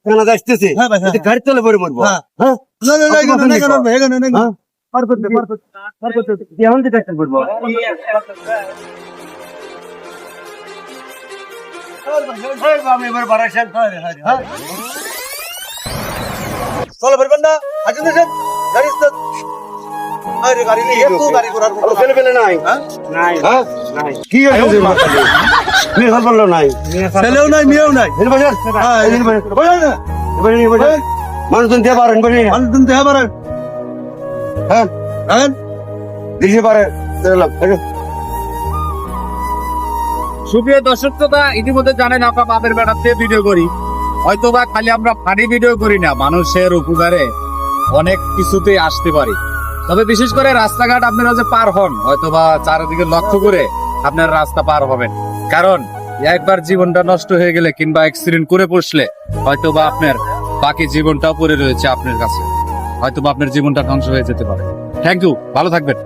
কানা আসতেছে গাড়ি চলে পড়ে মরবো হ্যাঁ পার করতে এখন যেটা একটা করবো এবার বারাসান চলো পারবেন না আসুন আসুন গাড়ি আরে গাড়ি নিয়ে একটু গাড়ি করার মতো ছেলে পেলে নাই নাই নাই কি হয়েছে মেয়ে হল বললো নাই ছেলেও নাই মেয়েও নাই মানুষজন দিয়ে পারেন মানুষজন দিয়ে পারেন হ্যাঁ হ্যাঁ দিতে পারে সুপ্রিয় দর্শক শ্রোতা, ইতিমধ্যে জানেন আমরা বাপের বেড়া দিয়ে ভিডিও করি, হয়তো বা খালি আমরা ফানি ভিডিও করি না, মানুষের উপকারে অনেক কিছুতেই আসতে পারি। তবে বিশেষ করে রাস্তাঘাট আপনারা যে পার হন, হয়তো বা চারিদিকে লক্ষ্য করে আপনার রাস্তা পার হবেন, কারণ একবার জীবনটা নষ্ট হয়ে গেলে কিংবা অ্যাক্সিডেন্ট করে বসলে হয়তো বা আপনার বাকি জীবনটাও পড়ে রয়েছে আপনার কাছে, হয়তো বা আপনার জীবনটা ধ্বংস হয়ে যেতে পারে। থ্যাংক ইউ, ভালো থাকবেন।